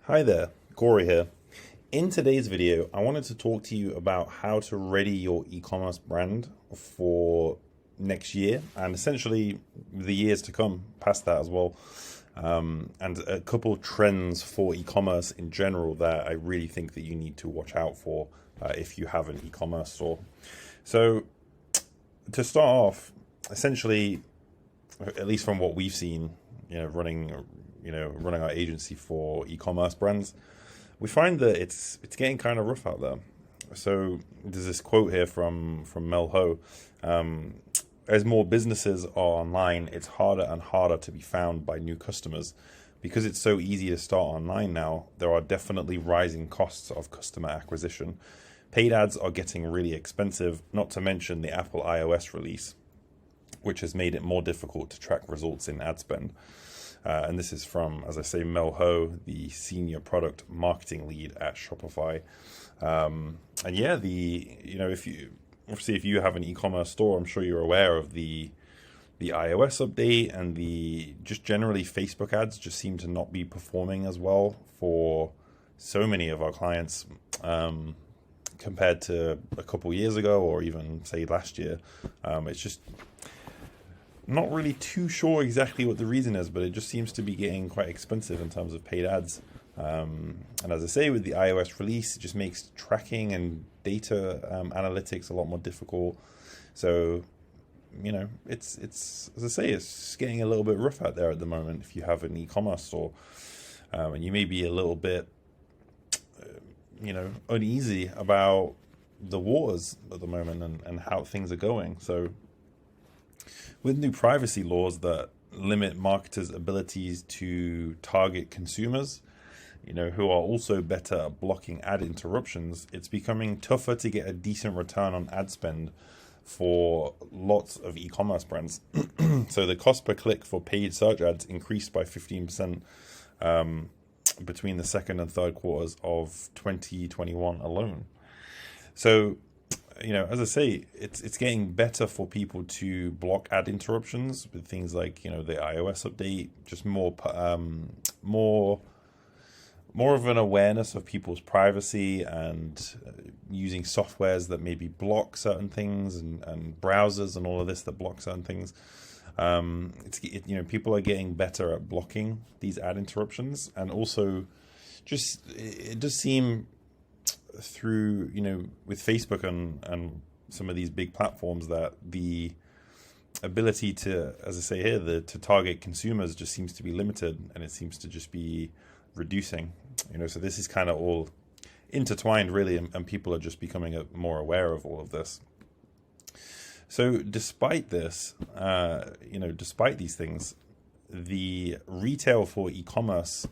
Hi there, Corey here. In today's video, I wanted to talk to you about how to ready your e-commerce brand for next year and essentially the years to come past that as well. And a couple of trends for e-commerce in general that I really think that you need to watch out for if you have an e-commerce store. So to start off, essentially, at least from what we've seen, running our agency for e-commerce brands, we find that it's getting kind of rough out there. So there's this quote here from Mel Ho. As more businesses are online, it's harder and harder to be found by new customers. Because it's so easy to start online now, there are definitely rising costs of customer acquisition. Paid ads are getting really expensive, not to mention the Apple iOS release, which has made it more difficult to track results in ad spend. And this is from, as I say, Mel Ho, the senior product marketing lead at Shopify. And yeah, if you have an e-commerce store, I'm sure you're aware of the iOS update, and the just generally Facebook ads just seem to not be performing as well for so many of our clients compared to a couple years ago, or even say last year. It's just not really too sure exactly what the reason is, but it just seems to be getting quite expensive in terms of paid ads. And as I say, with the iOS release, it just makes tracking and data analytics a lot more difficult. So, it's as I say, it's getting a little bit rough out there at the moment if you have an e-commerce store. And you may be a little bit, uneasy about the waters at the moment and how things are going. So, with new privacy laws that limit marketers' abilities to target consumers, who are also better at blocking ad interruptions, it's becoming tougher to get a decent return on ad spend for lots of e-commerce brands. So the cost per click for paid search ads increased by 15% between the second and third quarters of 2021 alone. So, as I say, it's getting better for people to block ad interruptions with things like, the iOS update, just more of an awareness of people's privacy, and using softwares that maybe block certain things, and browsers and all of this that block certain things. People are getting better at blocking these ad interruptions, and also it does seem through, with Facebook and some of these big platforms, that the ability to, as I say here, to target consumers just seems to be limited, and it seems to just be reducing. So this is kind of all intertwined, really, and people are just becoming more aware of all of this. So despite this, despite these things, the retail for e-commerce,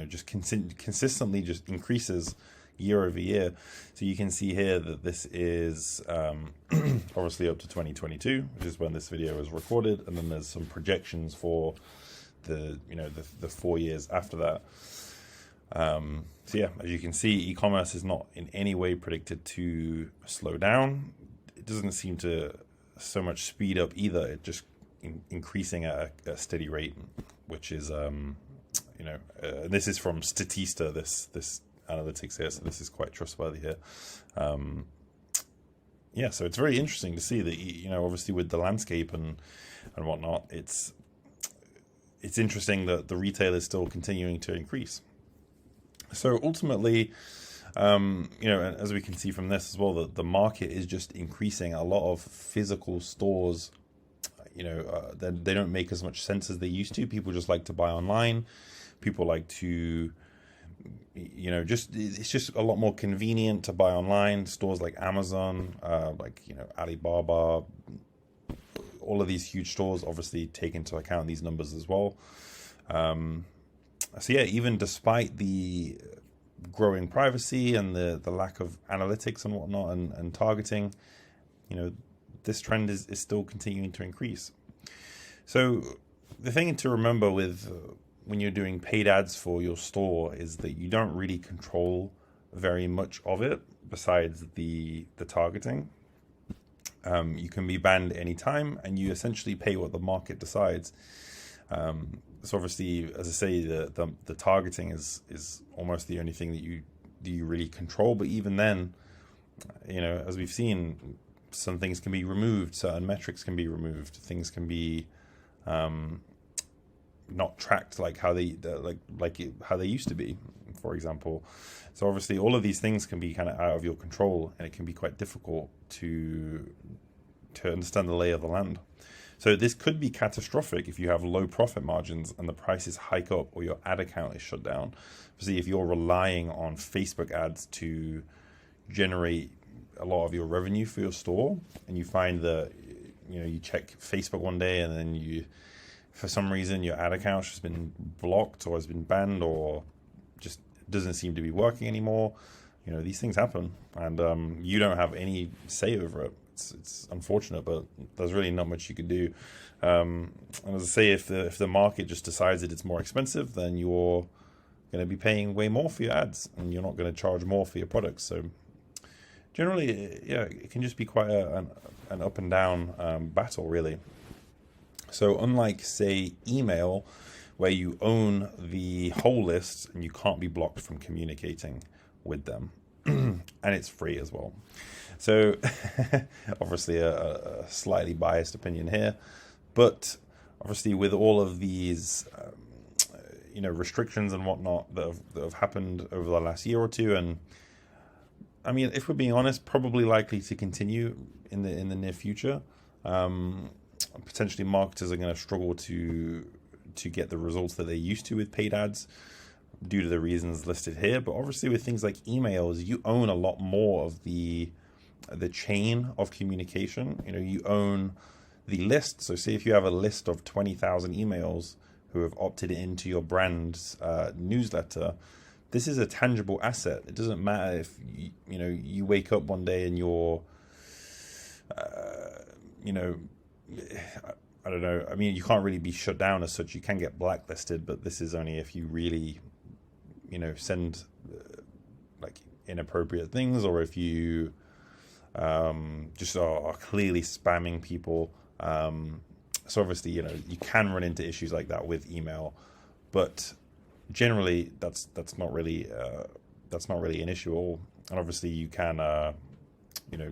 just consistently just increases year over year. So you can see here that this is obviously up to 2022, which is when this video is recorded, and then there's some projections for the 4 years after that. So yeah, as you can see, e-commerce is not in any way predicted to slow down. It doesn't seem to so much speed up either. It just increasing at a steady rate, which is this is from Statista, this analytics here, so this is quite trustworthy here. So it's very interesting to see that, obviously with the landscape and whatnot, it's interesting that the retail is still continuing to increase. So ultimately, as we can see from this as well, that the market is just increasing. A lot of physical stores, they don't make as much sense as they used to. People just like to buy online. People like to, it's just a lot more convenient to buy online. Stores like Amazon, Alibaba, all of these huge stores obviously take into account these numbers as well. So yeah, even despite the growing privacy and the lack of analytics and whatnot and targeting, this trend is still continuing to increase. So the thing to remember with when you're doing paid ads for your store is that you don't really control very much of it besides the targeting. You can be banned anytime, and you essentially pay what the market decides. So obviously, as I say, the targeting is almost the only thing that you really control. But even then, as we've seen, some things can be removed, certain metrics can be removed, things can be not tracked like how how they used to be, for example. So obviously, all of these things can be kind of out of your control, and it can be quite difficult to understand the lay of the land. So this could be catastrophic if you have low profit margins and the prices hike up or your ad account is shut down. See, if you're relying on Facebook ads to generate a lot of your revenue for your store, and you find that you check Facebook one day and then for some reason your ad account has been blocked or has been banned or just doesn't seem to be working anymore. These things happen, and you don't have any say over it. It's unfortunate, but there's really not much you can do. And as I say, if the market just decides that it's more expensive, then you're going to be paying way more for your ads, and you're not going to charge more for your products. So generally, yeah, it can just be quite an up and down battle, really. So unlike, say, email, where you own the whole list and you can't be blocked from communicating with them, and it's free as well. So obviously a slightly biased opinion here, but obviously with all of these restrictions and whatnot that have happened over the last year or two, and I mean, if we're being honest, probably likely to continue in the near future. Potentially marketers are going to struggle to get the results that they used to with paid ads due to the reasons listed here. But obviously with things like emails, you own a lot more of the chain of communication. You own the list. So say if you have a list of 20,000 emails who have opted into your brand's newsletter, this is a tangible asset. It doesn't matter if you wake up one day and you're I don't know. I mean, you can't really be shut down as such. You can get blacklisted, but this is only if you really send like inappropriate things, or if you just are clearly spamming people. So obviously, you can run into issues like that with email, but generally that's not really an issue at all. And obviously you can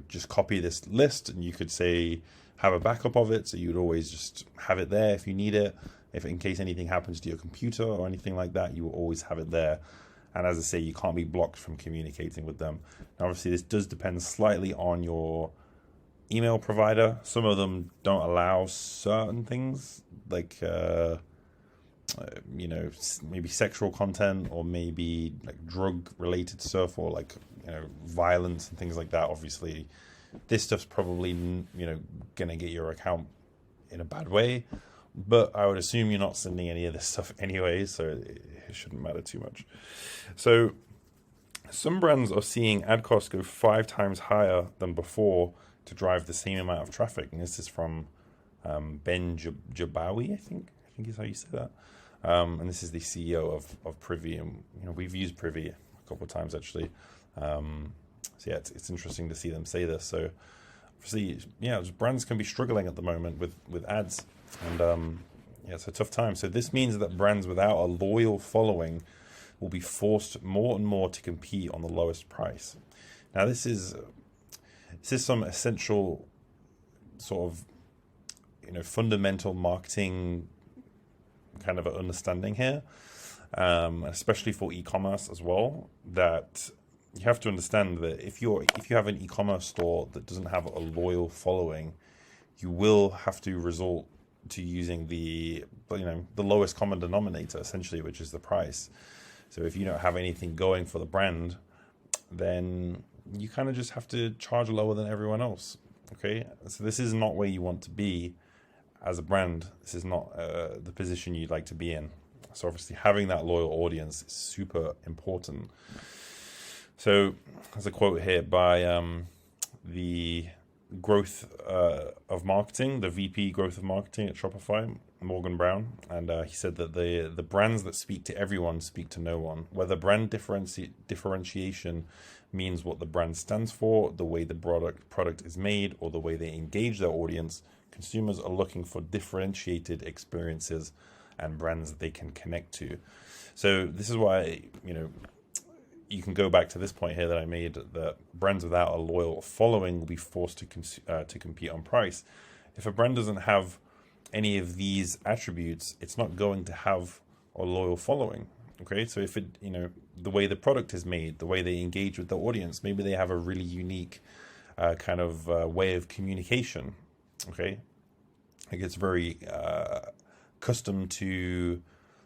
just copy this list, and you could say have a backup of it, so you would always just have it there if you need it. If in case anything happens to your computer or anything like that, you will always have it there. And as I say, you can't be blocked from communicating with them. Now, obviously, this does depend slightly on your email provider. Some of them don't allow certain things, like maybe sexual content, or maybe like drug-related stuff, or like violence and things like that. Obviously, this stuff's probably gonna get your account in a bad way. But I would assume you're not sending any of this stuff anyway, so it shouldn't matter too much. So some brands are seeing ad costs go 5 times higher than before to drive the same amount of traffic. And this is from Ben Jabawi, I think is how you say that. And this is the CEO of Privy, and we've used Privy a couple of times actually. So yeah, it's interesting to see them say this. So obviously, brands can be struggling at the moment with ads, and it's a tough time. So this means that brands without a loyal following will be forced more and more to compete on the lowest price. Now, this is some essential sort of fundamental marketing kind of understanding here, especially for e-commerce as well, that you have to understand that if you have an e-commerce store that doesn't have a loyal following, you will have to resort to using the lowest common denominator, essentially, which is the price. So if you don't have anything going for the brand, then you kind of just have to charge lower than everyone else. Okay, so this is not where you want to be as a brand. This is not the position you'd like to be in. So obviously having that loyal audience is super important. So there's a quote here by the growth of marketing, the VP growth of marketing at Shopify, Morgan Brown, and he said that the brands that speak to everyone speak to no one. Whether brand differentiation means what the brand stands for, the way the product is made, or the way they engage their audience, consumers are looking for differentiated experiences and brands that they can connect to. So this is why, you can go back to this point here that I made, that brands without a loyal following will be forced to compete on price. If a brand doesn't have any of these attributes, it's not going to have a loyal following. Okay, so if the way the product is made, the way they engage with the audience, maybe they have a really unique kind of way of communication. Okay, like it's very custom to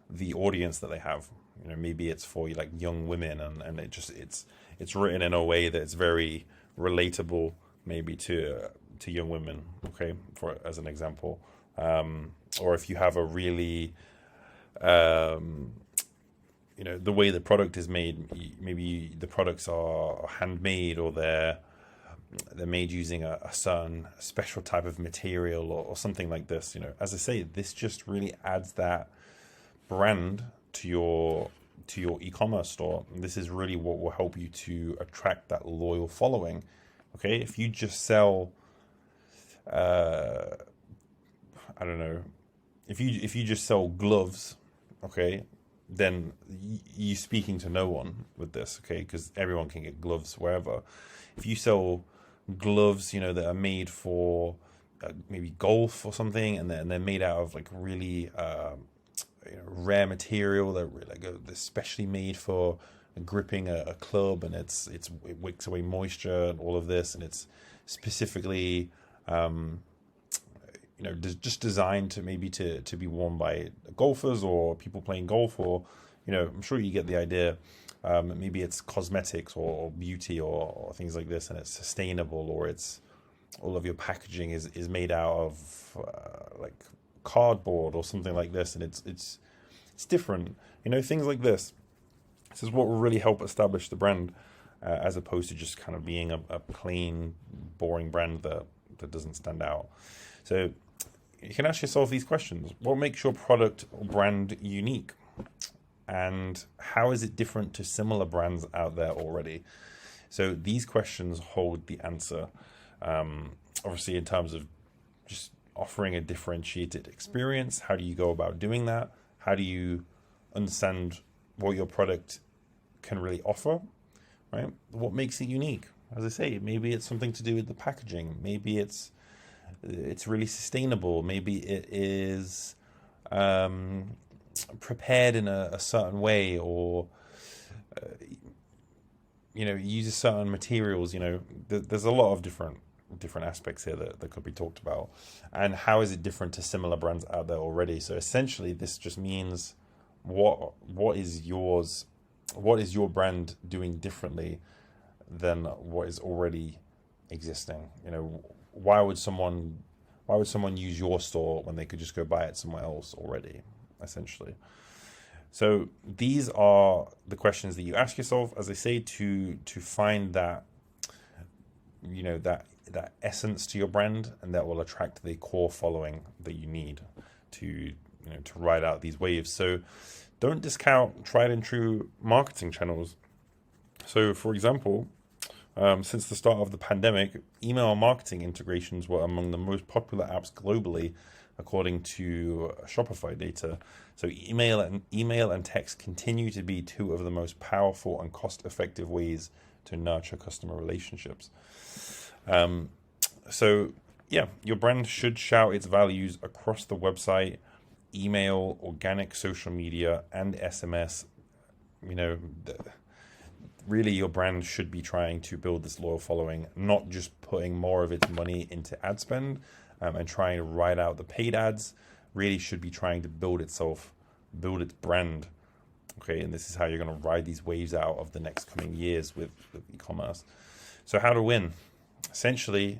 the audience that they have. Maybe it's for like young women, and it's written in a way that it's very relatable, maybe to young women. Okay, as an example, or if you have a really the way the product is made, maybe the products are handmade, or they're made using a certain special type of material, or something like this. As I say, this just really adds that brand to your e-commerce store. And this is really what will help you to attract that loyal following. Okay, if you just sell, I don't know, if you just sell gloves, okay, then you're speaking to no one with this, okay, because everyone can get gloves wherever. If you sell gloves, that are made for maybe golf or something, and they're made out of like really rare material, they're especially made for gripping a club, and it wicks away moisture and all of this, and it's specifically just designed to be worn by golfers or people playing golf, or I'm sure you get the idea. Maybe it's cosmetics or beauty or things like this, and it's sustainable, or it's all of your packaging is made out of like cardboard or something like this, and it's different. Things like this. This is what will really help establish the brand, as opposed to just kind of being a plain, boring brand that doesn't stand out. So you can ask yourself these questions: what makes your product or brand unique? And how is it different to similar brands out there already? So these questions hold the answer. Obviously, in terms of just offering a differentiated experience, how do you go about doing that? How do you understand what your product can really offer, right? What makes it unique? As I say, maybe it's something to do with the packaging. Maybe it's really sustainable. Maybe it is prepared in a certain way, or uses certain materials. There's a lot of different aspects here that could be talked about. And how is it different to similar brands out there already? So essentially, this just means what is your brand doing differently than what is already existing? Why would someone use your store when they could just go buy it somewhere else already, essentially? So these are the questions that you ask yourself, as I say, to find that that essence to your brand, and that will attract the core following that you need to ride out these waves. So don't discount tried and true marketing channels. So for example, since the start of the pandemic, email marketing integrations were among the most popular apps globally, according to Shopify data. So email and text continue to be two of the most powerful and cost-effective ways to nurture customer relationships. So yeah, your brand should shout its values across the website, email, organic social media, and SMS. Really, your brand should be trying to build this loyal following, not just putting more of its money into ad spend and trying to ride out the paid ads. Really should be trying to build its brand. Okay, and this is how you're going to ride these waves out of the next coming years with e-commerce. So how to win? Essentially,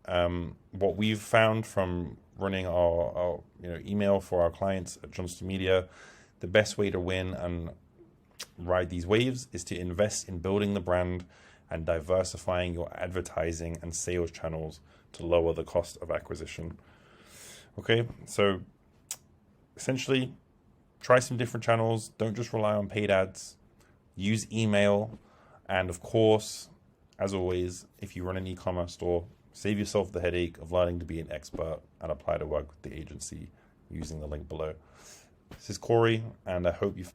what we've found from running our email for our clients at Johnston Media, the best way to win and ride these waves is to invest in building the brand and diversifying your advertising and sales channels to lower the cost of acquisition. Okay, so essentially, try some different channels. Don't just rely on paid ads. Use email. And of course, as always, if you run an e-commerce store, save yourself the headache of learning to be an expert and apply to work with the agency using the link below. This is Corey, and I hope you